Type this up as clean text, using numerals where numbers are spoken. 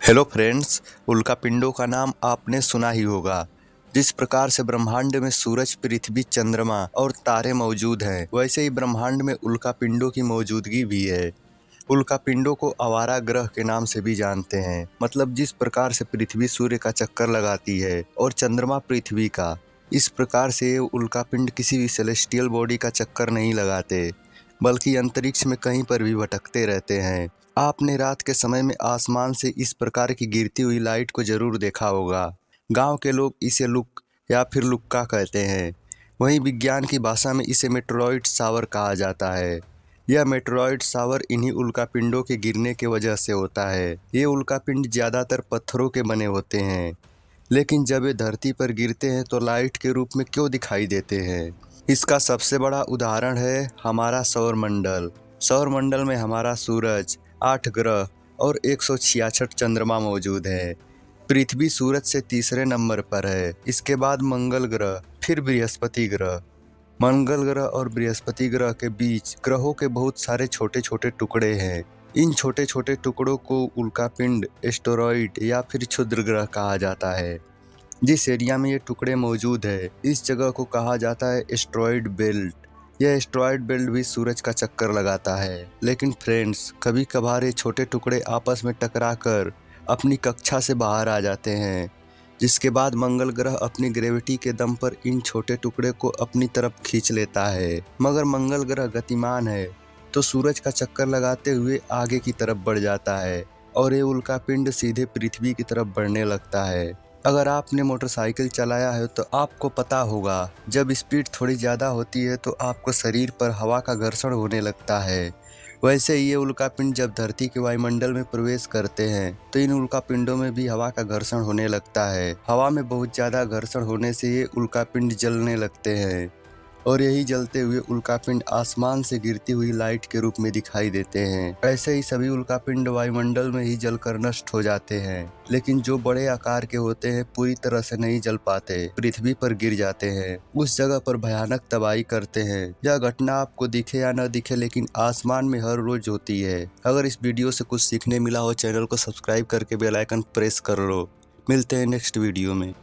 Hello friends, उल्कापिंडों का नाम आपने सुना ही होगा। जिस प्रकार से ब्रह्मांड में सूरज, पृथ्वी, चंद्रमा और तारे मौजूद हैं, वैसे ही ब्रह्मांड में उल्कापिंडों की मौजूदगी भी है। उल्कापिंडों को आवारा ग्रह के नाम से भी जानते हैं। मतलब जिस प्रकार से पृथ्वी सूर्य का चक्कर लगाती है और चंद्रमा पृथ्वी का, इस प्रकार से ये उल्कापिंड किसी भी सेलेस्टियल बॉडी का चक्कर नहीं लगाते, बल्कि अंतरिक्ष में कहीं पर भी भटकते रहते हैं। आपने रात के समय में आसमान से इस प्रकार की गिरती हुई लाइट को जरूर देखा होगा। गांव के लोग इसे लुक या फिर लुक्का कहते हैं। वहीं विज्ञान की भाषा में इसे मेटेरॉइड शावर कहा जाता है। यह मेटेरॉइड शावर इन्हीं उल्कापिंडों के गिरने की वजह से होता है। ये उल्कापिंड ज़्यादातर पत्थरों के बने होते हैं, लेकिन जब ये धरती पर गिरते हैं तो लाइट के रूप में क्यों दिखाई देते हैं? इसका सबसे बड़ा उदाहरण है हमारा सौरमंडल। सौरमंडल में हमारा सूरज, 8 ग्रह और 166 चंद्रमा मौजूद है। पृथ्वी सूरज से तीसरे नंबर पर है। इसके बाद मंगल ग्रह, फिर बृहस्पति ग्रह। मंगल ग्रह और बृहस्पति ग्रह के बीच ग्रहों के बहुत सारे छोटे छोटे टुकड़े हैं। इन छोटे छोटे टुकड़ों को उल्कापिंड, एस्टेरॉइड या फिर क्षुद्र ग्रह कहा जाता है। जिस एरिया में ये टुकड़े मौजूद है, इस जगह को कहा जाता है एस्टेरॉइड बेल्ट। यह एस्टेरॉइड बेल्ट भी सूरज का चक्कर लगाता है। लेकिन फ्रेंड्स, कभी कभार ये छोटे टुकड़े आपस में टकराकर अपनी कक्षा से बाहर आ जाते हैं, जिसके बाद मंगल ग्रह अपनी ग्रेविटी के दम पर इन छोटे टुकड़े को अपनी तरफ खींच लेता है। मगर मंगल ग्रह गतिमान है, तो सूरज का चक्कर लगाते हुए आगे की तरफ बढ़ जाता है और ये उल्कापिंड सीधे पृथ्वी की तरफ बढ़ने लगता है। अगर आपने मोटरसाइकिल चलाया है तो आपको पता होगा, जब स्पीड थोड़ी ज़्यादा होती है तो आपको शरीर पर हवा का घर्षण होने लगता है। वैसे ही ये उल्कापिंड जब धरती के वायुमंडल में प्रवेश करते हैं तो इन उल्कापिंडों में भी हवा का घर्षण होने लगता है। हवा में बहुत ज़्यादा घर्षण होने से ये उल्कापिंड जलने लगते हैं और यही जलते हुए उल्कापिंड आसमान से गिरती हुई लाइट के रूप में दिखाई देते हैं। ऐसे ही सभी उल्कापिंड वायुमंडल में ही जलकर नष्ट हो जाते हैं, लेकिन जो बड़े आकार के होते हैं पूरी तरह से नहीं जल पाते, पृथ्वी पर गिर जाते हैं, उस जगह पर भयानक तबाही करते हैं। यह घटना आपको दिखे या न दिखे, लेकिन आसमान में हर रोज होती है। अगर इस वीडियो से कुछ सीखने मिला हो, चैनल को सब्सक्राइब करके बेल आइकन प्रेस कर लो। मिलते हैं नेक्स्ट वीडियो में।